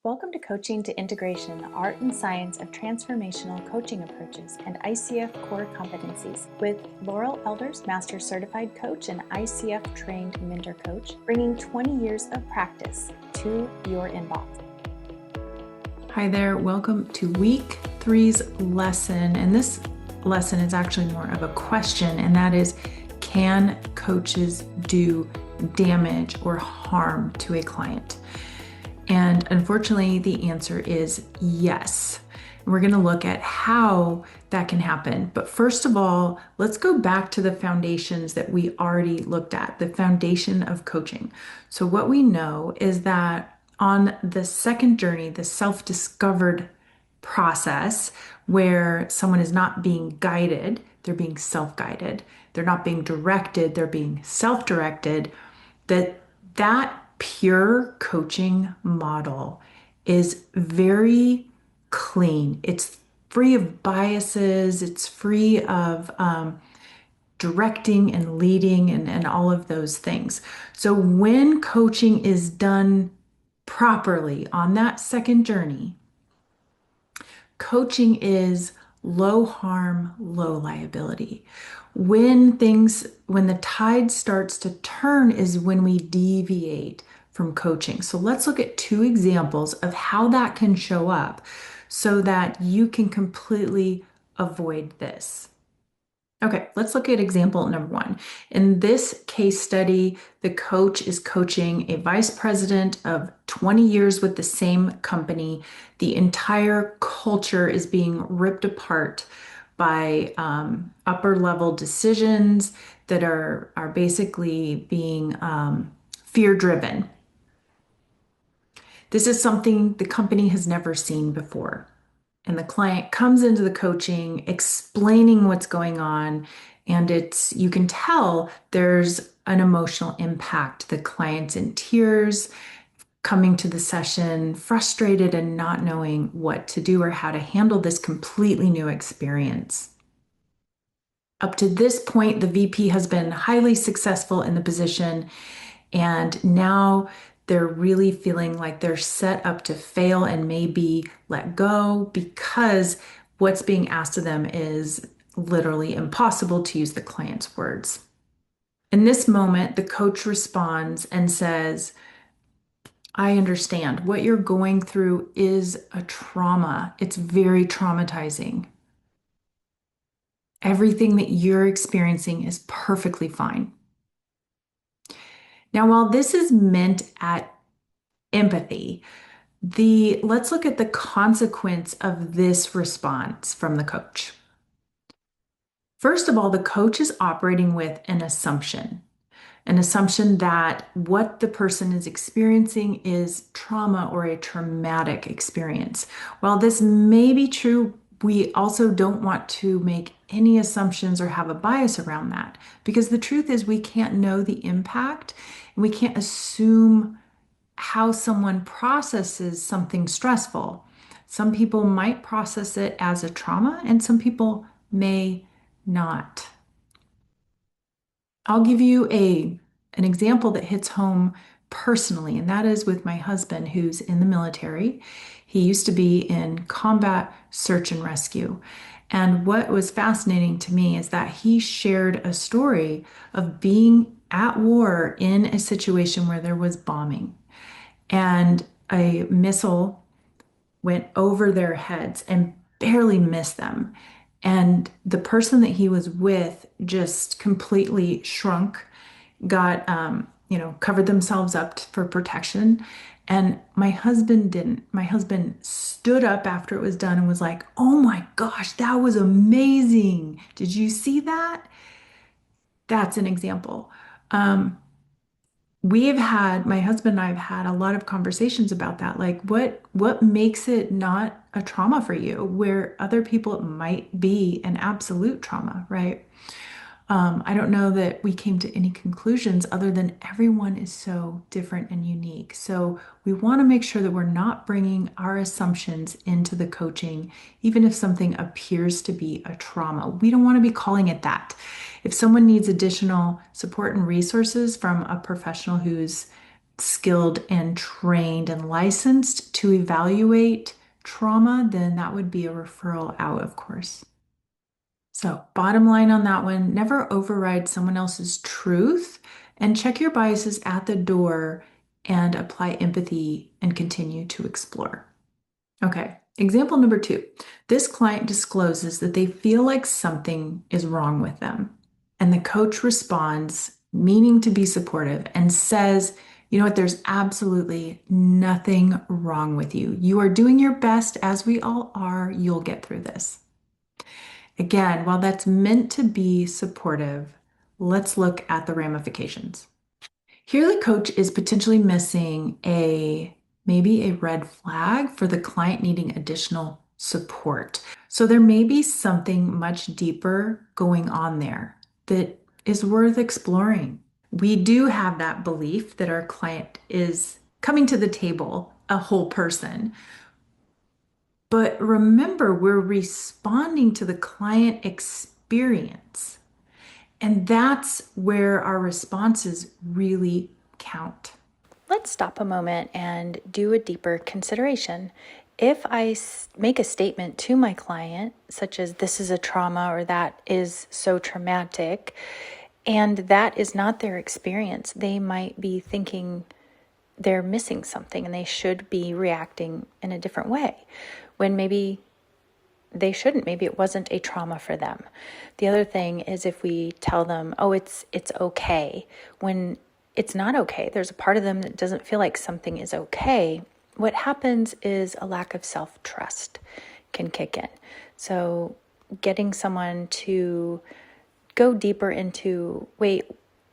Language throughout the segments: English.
Welcome to Coaching to Integration, the art and science of transformational coaching approaches and ICF Core Competencies with Laurel Elders, Master Certified Coach and ICF Trained Mentor Coach, bringing 20 years of practice to your inbox. Hi there, welcome to week 3's lesson. And this lesson is actually more of a question, and that is, can coaches do damage or harm to a client? And unfortunately, the answer is yes. We're going to look at how that can happen. But first of all, let's go back to the foundations that we already looked at, the foundation of coaching. So what we know is that on the second journey, the self-discovered process, where someone is not being guided, they're being self-guided. They're not being directed, they're being self-directed, that pure coaching model is very clean. It's free of biases. It's free of directing and leading and all of those things. So when coaching is done properly on that second journey, coaching is low harm, low liability. When the tide starts to turn is when we deviate from coaching. So let's look at 2 examples of how that can show up so that you can completely avoid this. Okay, let's look at example number 1. In this case study, the coach is coaching a vice president of 20 years with the same company. The entire culture is being ripped apart by upper level decisions that are basically being fear driven. This is something the company has never seen before. And the client comes into the coaching explaining what's going on, and you can tell there's an emotional impact. The client's in tears, coming to the session frustrated and not knowing what to do or how to handle this completely new experience. Up to this point, the VP has been highly successful in the position, and now they're really feeling like they're set up to fail and maybe let go because what's being asked of them is literally impossible, to use the client's words. In this moment, the coach responds and says, I understand what you're going through is a trauma. It's very traumatizing. Everything that you're experiencing is perfectly fine. Now, while this is meant at empathy, let's look at the consequence of this response from the coach. First of all, the coach is operating with an assumption that what the person is experiencing is trauma or a traumatic experience. While this may be true, we also don't want to make any assumptions or have a bias around that, because the truth is we can't know the impact and we can't assume how someone processes something stressful. Some people might process it as a trauma and some people may not. I'll give you an example that hits home personally, and that is with my husband, who's in the military. He used to be in combat search and rescue. And what was fascinating to me is that he shared a story of being at war in a situation where there was bombing, and a missile went over their heads and barely missed them. And the person that he was with just completely shrunk, got, covered themselves up for protection. And my husband didn't. My husband stood up after it was done and was like, oh my gosh, that was amazing. Did you see that? That's an example. My husband and I have had a lot of conversations about that. Like, what makes it not a trauma for you, where other people it might be an absolute trauma, right? I don't know that we came to any conclusions other than everyone is so different and unique. So we want to make sure that we're not bringing our assumptions into the coaching, even if something appears to be a trauma. We don't want to be calling it that. If someone needs additional support and resources from a professional who's skilled and trained and licensed to evaluate trauma, then that would be a referral out, of course. So, bottom line on that one, never override someone else's truth and check your biases at the door and apply empathy and continue to explore. Okay, example number 2. This client discloses that they feel like something is wrong with them. And the coach responds, meaning to be supportive, and says, you know what, there's absolutely nothing wrong with you. You are doing your best, as we all are. You'll get through this. Again, while that's meant to be supportive, let's look at the ramifications. Here, the coach is potentially missing maybe a red flag for the client needing additional support. So there may be something much deeper going on there that is worth exploring. We do have that belief that our client is coming to the table a whole person. But remember, we're responding to the client experience. And that's where our responses really count. Let's stop a moment and do a deeper consideration. If I make a statement to my client, such as this is a trauma or that is so traumatic, and that is not their experience, they might be thinking they're missing something and they should be reacting in a different way, when maybe they shouldn't. Maybe it wasn't a trauma for them. The other thing is if we tell them, oh, it's okay, when it's not okay. There's a part of them that doesn't feel like something is okay. What happens is a lack of self-trust can kick in. So getting someone to go deeper into, wait,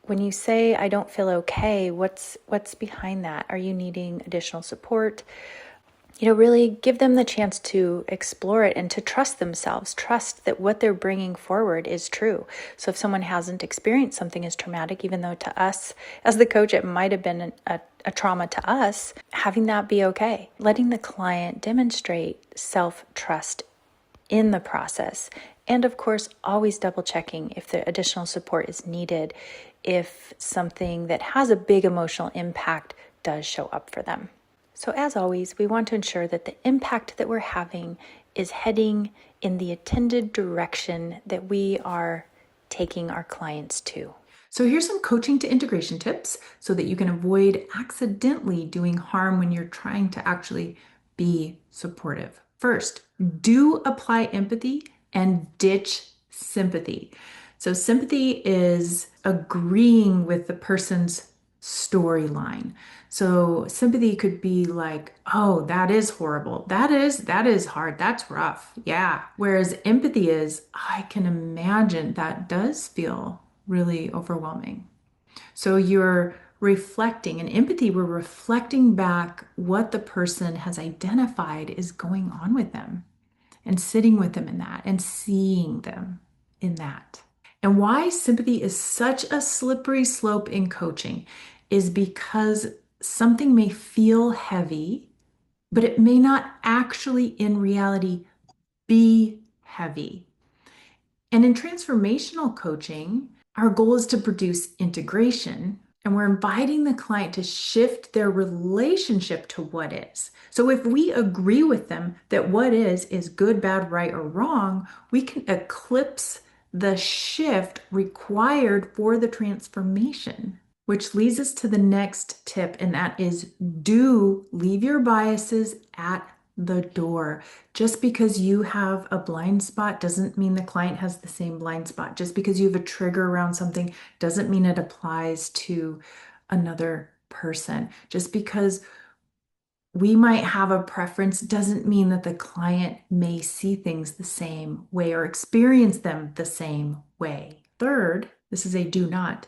when you say I don't feel okay, what's behind that? Are you needing additional support? Really give them the chance to explore it and to trust themselves, trust that what they're bringing forward is true. So if someone hasn't experienced something as traumatic, even though to us, as the coach, it might have been a trauma to us, having that be okay. Letting the client demonstrate self-trust in the process. And of course, always double checking if the additional support is needed, if something that has a big emotional impact does show up for them. So as always, we want to ensure that the impact that we're having is heading in the intended direction that we are taking our clients to. So here's some coaching to integration tips so that you can avoid accidentally doing harm when you're trying to actually be supportive. First, do apply empathy and ditch sympathy. So sympathy is agreeing with the person's storyline. So sympathy could be like, oh, that is horrible. That is hard. That's rough. Yeah. Whereas empathy is, I can imagine that does feel really overwhelming. So you're reflecting. In empathy, we're reflecting back what the person has identified is going on with them and sitting with them in that and seeing them in that. And why sympathy is such a slippery slope in coaching is because something may feel heavy, but it may not actually in reality be heavy. And in transformational coaching, our goal is to produce integration, and we're inviting the client to shift their relationship to what is. So if we agree with them that what is good, bad, right, or wrong, we can eclipse the shift required for the transformation. Which leads us to the next tip, and that is do leave your biases at the door. Just because you have a blind spot doesn't mean the client has the same blind spot. Just because you have a trigger around something doesn't mean it applies to another person. Just because we might have a preference doesn't mean that the client may see things the same way or experience them the same way. Third, this is a do not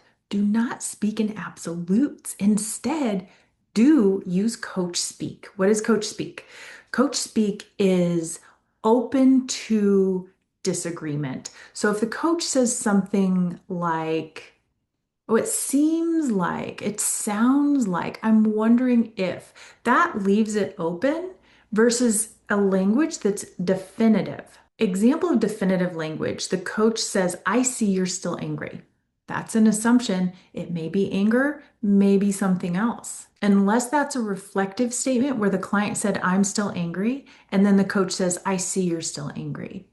speak in absolutes. Instead, do use coach speak. What is coach speak? Coach speak is open to disagreement. So if the coach says something like, oh, it seems like, it sounds like, I'm wondering if, that leaves it open versus a language that's definitive. Example of definitive language, the coach says, I see you're still angry. That's an assumption. It may be anger, maybe something else. unless that's a reflective statement where the client said, I'm still angry, and then the coach says, I see you're still angry,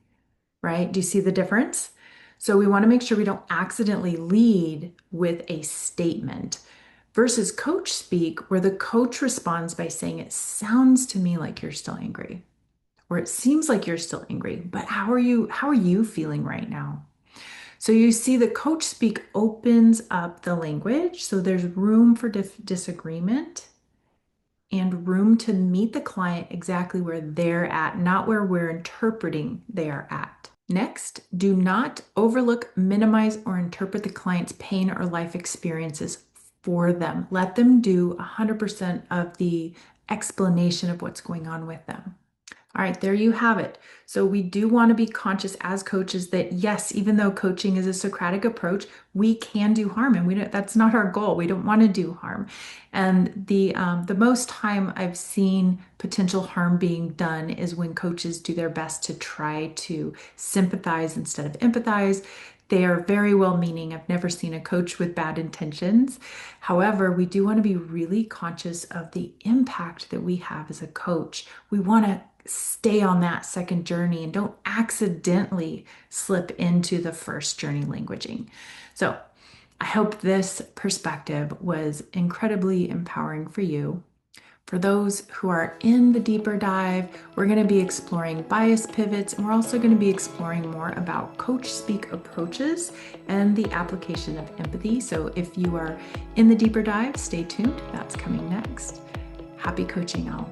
right? Do you see the difference? So we want to make sure we don't accidentally lead with a statement versus coach speak, where the coach responds by saying, it sounds to me like you're still angry, or it seems like you're still angry, but how are you feeling right now? So you see the coach speak opens up the language. So there's room for disagreement and room to meet the client exactly where they're at, not where we're interpreting they are at. Next, do not overlook, minimize, or interpret the client's pain or life experiences for them. Let them do 100% of the explanation of what's going on with them. All right, there you have it. So we do want to be conscious as coaches that yes, even though coaching is a Socratic approach, we can do harm, and that's not our goal. We don't want to do harm. And the most time I've seen potential harm being done is when coaches do their best to try to sympathize instead of empathize. They are very well-meaning. I've never seen a coach with bad intentions. However, we do want to be really conscious of the impact that we have as a coach. We want to stay on that second journey and don't accidentally slip into the first journey languaging. So I hope this perspective was incredibly empowering for you. For those who are in the deeper dive, we're going to be exploring bias pivots, and we're also going to be exploring more about coach speak approaches and the application of empathy. So if you are in the deeper dive, stay tuned. That's coming next. Happy coaching, all.